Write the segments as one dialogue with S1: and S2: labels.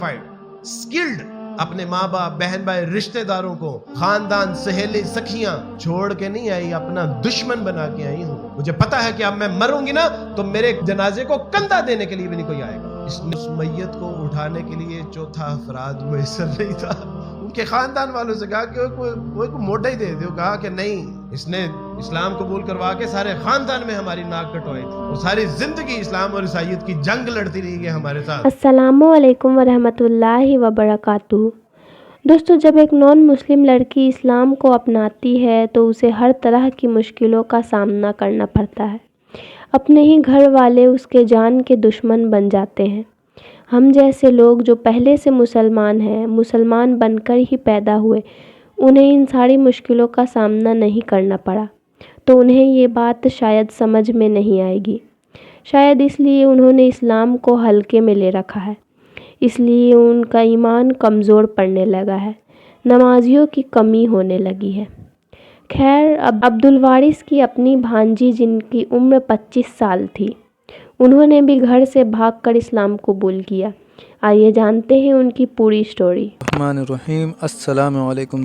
S1: Qualified, skilled, अपने माँ बाप, बहन भाई, रिश्तेदारों को, खानदान, सहेली, सखियां छोड़ के नहीं आई, अपना दुश्मन बना के आई हूँ। मुझे पता है कि अब मैं मरूंगी ना तो मेरे जनाजे को कंधा देने के लिए भी नहीं कोई आएगा। इसने उस मैयत को उठाने के लिए चौथा अफराद मुयसर नहीं था। उनके खानदान वालों से कहा कि कोई मोटा ही दे दो। कहा कि नहीं, इसने इस्लाम कबूल करवा के सारे खानदान में हमारी नाक कटवाई थी और सारी जिंदगी इस्लाम और ईसाईयत की जंग लड़ती रही है हमारे साथ।
S2: अस्सलामु अलैकुम वरहमतुल्लाहि वबरकातुहू। दोस्तों, जब एक नॉन मुस्लिम लड़की इस्लाम को अपनाती है तो उसे हर तरह की मुश्किलों का सामना करना पड़ता है। अपने ही घर वाले उसके जान के दुश्मन बन जाते हैं। हम जैसे लोग जो पहले से मुसलमान हैं, मुसलमान बनकर ही पैदा हुए, उन्हें इन सारी मुश्किलों का सामना नहीं करना पड़ा, तो उन्हें ये बात शायद समझ में नहीं आएगी। शायद इसलिए उन्होंने इस्लाम को हल्के में ले रखा है, इसलिए उनका ईमान कमज़ोर पड़ने लगा है, नमाजियों की कमी होने लगी है। खैर, अब अब्दुल वारिस की अपनी भांजी जिनकी उम्र 25 साल थी, उन्होंने भी घर से भागकर इस्लाम कबूल किया। आइए जानते हैं उनकी पूरी स्टोरी।
S3: रहमानिर्रहीम। अस्सलामु अलैकुम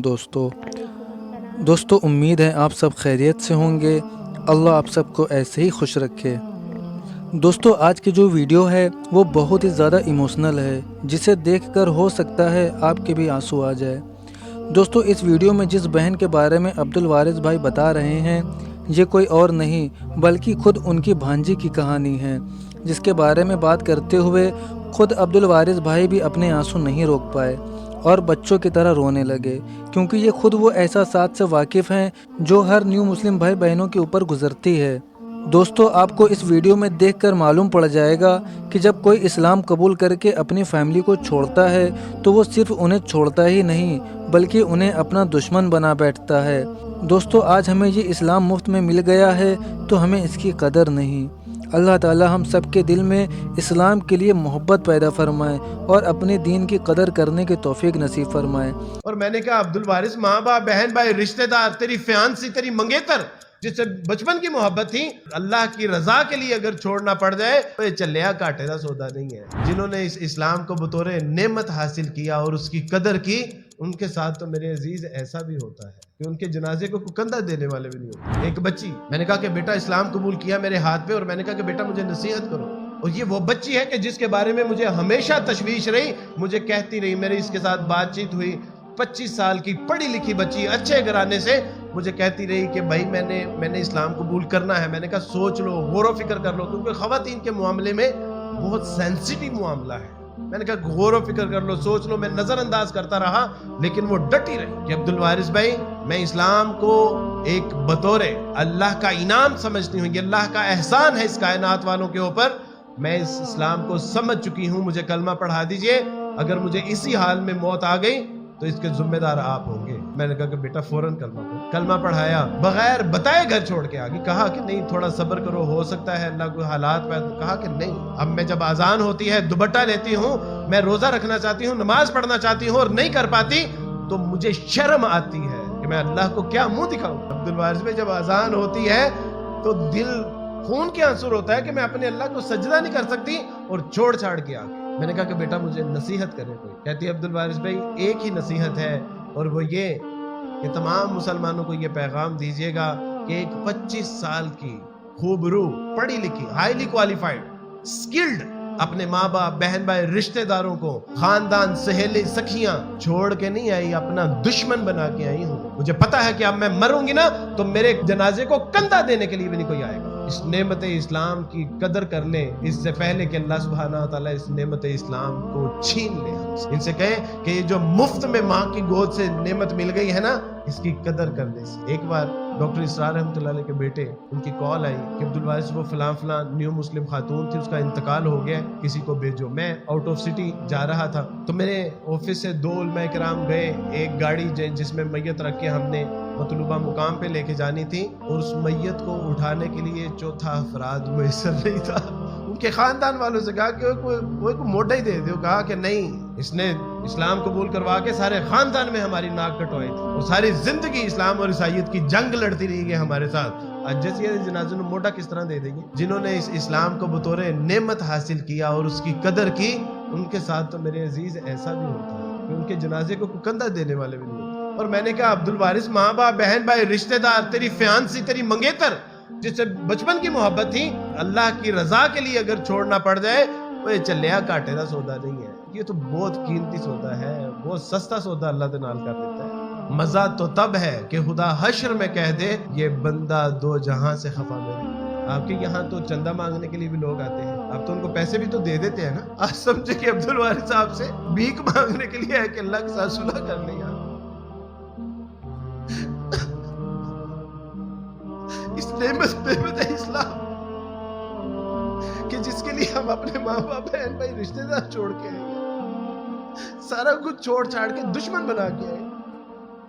S3: दोस्तों, उम्मीद है आप सब खैरियत से होंगे। अल्लाह आप सबको ऐसे ही खुश रखे। दोस्तों, आज की जो वीडियो है वो बहुत ही ज़्यादा इमोशनल है, जिसे देखकर हो सकता है आपके भी आंसू आ जाए। दोस्तों, इस वीडियो में जिस बहन के बारे में अब्दुल वारिस भाई बता रहे हैं, ये कोई और नहीं बल्कि खुद उनकी भांजी की कहानी है, जिसके बारे में बात करते हुए खुद अब्दुल वारिस भाई भी अपने आंसू नहीं रोक पाए और बच्चों की तरह रोने लगे, क्योंकि ये खुद वो एहसासात से वाकिफ़ हैं जो हर न्यू मुस्लिम भाई बहनों के ऊपर गुजरती है। दोस्तों, आपको इस वीडियो में देखकर मालूम पड़ जाएगा कि जब कोई इस्लाम कबूल करके अपनी फैमिली को छोड़ता है तो वो सिर्फ उन्हें छोड़ता ही नहीं बल्कि उन्हें अपना दुश्मन बना बैठता है। दोस्तों, आज हमें ये इस्लाम मुफ्त में मिल गया है तो हमें इसकी कदर नहीं। अल्लाह ताला हम सब के दिल में इस्लाम के लिए मोहब्बत पैदा फरमाए और अपने दीन की कदर करने की तौफीक नसीब फरमाए।
S1: और मैंने कहा, अब्दुल वारिस, माँ बाप, बहन भाई, रिश्तेदार, तेरी फियांसी, तेरी मंगेतर, जिससे बचपन की मोहब्बत थी, अल्लाह की रजा के लिए अगर छोड़ना पड़ जाए तो ये चलिया काटे का सौदा नहीं है। जिन्होंने इस इस्लाम को बतौर नेमत हासिल किया और उसकी कदर की, उनके साथ तो मेरे अजीज ऐसा भी होता है कि उनके जनाजे को कंधा देने वाले भी नहीं होते। एक बच्ची, मैंने कहा कि बेटा इस्लाम कबूल किया मेरे हाथ पे, और मैंने कहा कि बेटा मुझे नसीहत करो, और ये वो बच्ची है कि जिसके बारे में मुझे हमेशा तशवीश रही, मुझे कहती रही, मेरी इसके साथ बातचीत हुई, 25 साल की पढ़ी लिखी बच्ची, अच्छे घराने से, मुझे कहती रही कि भाई मैंने इस्लाम कबूल करना है। मैंने कहा सोच लो, गौर फिक्र कर लो, क्योंकि ख़वातीन के मामले में बहुत सेंसिटिव मामला है। मैंने कहा गौर फिक्र कर लो, सोच लो। मैं नज़रअंदाज करता रहा, लेकिन वो डटी रही कि अब्दुल वारिस भाई, मैं इस्लाम को एक बतौर अल्लाह का इनाम समझती हूँ, ये अल्लाह का एहसान है इस कायनात वालों के ऊपर। मैं इस इस्लाम को समझ चुकी हूँ, मुझे कलमा पढ़ा दीजिए। अगर मुझे इसी हाल में मौत आ गई तो इसके जिम्मेदार आप होंगे। मैंने कहा कि बेटा फौरन कलमा पढ़ाया, बगैर बताए घर छोड़ के आ गई। कहा कि नहीं, थोड़ा सब्र करो, हो सकता है अल्लाह कोई हालात पैदा। कहा कि नहीं, अब मैं जब अजान होती है, दुपट्टा लेती हूँ, मैं रोजा रखना चाहती हूँ, नमाज पढ़ना चाहती हूँ और नहीं कर पाती तो मुझे शर्म आती है कि मैं अल्लाह को क्या मुंह दिखाऊं। अब्दुल वारिस में जब अजान होती है तो दिल खून के आंसू होता है कि मैं अपने अल्लाह को सजदा नहीं कर सकती और छोड़ छाड़ के आ गई। मैंने कहा कि बेटा मुझे नसीहत करे कोई। कहती है अब्दुल वारिस भाई, एक ही नसीहत है, और वो ये कि तमाम मुसलमानों को ये पैगाम दीजिएगा कि एक 25 साल की खूबरू, पढ़ी लिखी, हाईली क्वालिफाइड, स्किल्ड, अपने माँ बाप, बहन भाई, रिश्तेदारों को, खानदान, सहेली, सखियां छोड़ के नहीं आई, अपना दुश्मन बना के आई हूँ। मुझे पता है कि अब मैं मरूंगी ना तो मेरे जनाजे को कंधा देने के लिए भी नहीं कोई आएगा। इस नेमत इस्लाम की कदर कर लें इससे पहले कि अल्लाह सुब्हानहू व तआला इस नेमत इस्लाम को छीन ले। इनसे कहें कि ये जो मुफ्त में माँ की गोद से नेमत मिल गई है ना, इसकी कदर कर ले। एक बार डॉक्टर इसरार रहमतुल्लाह अलैह के बेटे, उनकी कॉल आई कि अब्दुल वारिस वो फलां न्यू मुस्लिम खातून थी, उसका इंतकाल हो गया, किसी को भेजो। मैं आउट ऑफ सिटी जा रहा था तो मेरे ऑफिस से 2 उलमा इकराम गए, एक गाड़ी जिसमें मैयत रख के हमने मतलूबा मुकाम पे लेके जानी थी, और उस मैयत को उठाने के लिए चौथा अफराद मुयसर नहीं था। उनके खानदान वालों से कहा कि कोई मोटा ही दे दो। कहा कि नहीं, इसने इस्लाम कबूल करवा के सारे खानदान में हमारी नाक कटवाई थी और सारी जिंदगी इस्लाम और ईसाईयत की जंग लड़ती रही है हमारे साथ। आज जैसे जनाजे में मोटा किस तरह दे देंगे? जिन्होंने इस इस्लाम को बतौर नेमत हासिल किया और उसकी कदर की, ان کے ساتھ تو میرے عزیز ایسا بھی ہوتا ہے کہ ان کے جنازے کو کندھا دینے والے بھی نہیں ہوتے. اور میں نے کہا عبد الوارث ماں باپ بہن بھائی رشتہ دار تیری فیانسی تیری منگیتر جس سے بچپن کی محبت تھی اللہ کی رضا کے لیے اگر چھوڑنا پڑ جائے وہ چلیا کاٹے دا سودا نہیں ہے. یہ تو بہت قیمتی سودا ہے, بہت سستا سودا اللہ دے نال کر دیتا ہے. مزہ تو تب ہے کہ خدا حشر میں کہہ دے یہ بندہ دو جہاں سے خفا میرے. آپ کے یہاں تو چندہ مانگنے کے لیے بھی لوگ آتے ہیں, آپ تو ان کو پیسے بھی تو دے دیتے ہیں نا. آج سمجھے کہ عبد الوارث صاحب سے بھیک مانگنے کے لیے ہے کہ اللہ کے ساتھ صلح کر لیں. اس نعمت ہے اسلام کہ جس کے لیے ہم اپنے ماں باپ بہن بھائی رشتہ دار چھوڑ کے آئے, سارا کچھ چھوڑ چھاڑ کے دشمن بنا کے آئے.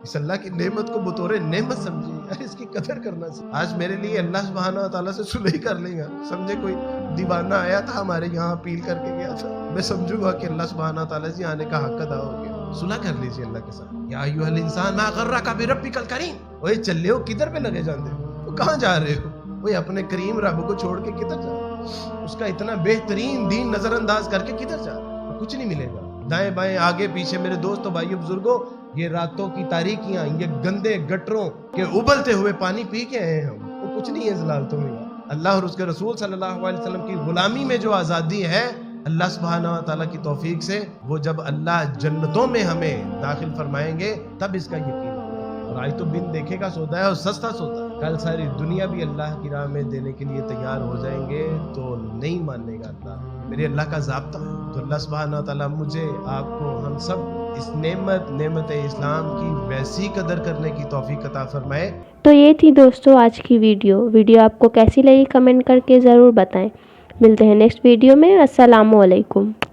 S1: اس اللہ کی نعمت کو بطور نعمت سمجھے یار, اس کی قدر کرنا چاہیے. آج میرے لیے اللہ سبحانہ وتعالیٰ سے صلح کر لیں گا. سمجھے کوئی دیوانہ آیا تھا ہمارے یہاں اپیل کر کے گیا تھا, میں سمجھوں گا کہ اللہ سبحانہ وتعالیٰ سے آنے کا حق ادا ہو گیا. صلح کر لیجیے اللہ کے ساتھ. یا ایھا الانسان ما غرک بربک الکریم. اوے چلے ہو کدھر پہ لگے جاندے ہو, وہ کہاں جا رہے ہو؟ وہ اپنے کریم رب کو چھوڑ کے کدھر جا رہے ہو؟ اس کا اتنا بہترین دین نظر انداز کر کے کدھر جا رہے ہو؟ کچھ نہیں ملے گا. دائیں بائیں آگے پیچھے میرے دوستوں بھائیوں بزرگوں, یہ راتوں کی تاریکیاں, یہ گندے گٹروں کے ابلتے ہوئے پانی پی کے آئے ہم, وہ کچھ نہیں ہے ضلالتوں میں. اللہ اور اس کے رسول صلی اللہ علیہ وسلم کی غلامی میں جو آزادی ہے اللہ سبحانہ و تعالیٰ کی توفیق سے, وہ جب اللہ جنتوں میں ہمیں داخل فرمائیں گے تب اس کا یقین ہوگا. اور آج تو بن دیکھے کا سودا ہے اور سستا سودا ہے. کل ساری دنیا بھی اللہ کی راہ میں دینے کے لیے تیار ہو جائیں گے تو نہیں ماننے گا اللہ. میرے اللہ کا ضابطہ ہے. تو اللہ سبحانہ و تعالیٰ مجھے آپ کو ہم سب اس نعمت اسلام کی ویسی قدر کرنے کی توفیق عطا فرمائے.
S2: تو یہ تھی دوستو آج کی ویڈیو آپ کو کیسی لگی کمنٹ کر کے ضرور بتائیں. ملتے ہیں نیکسٹ ویڈیو میں. السلام علیکم.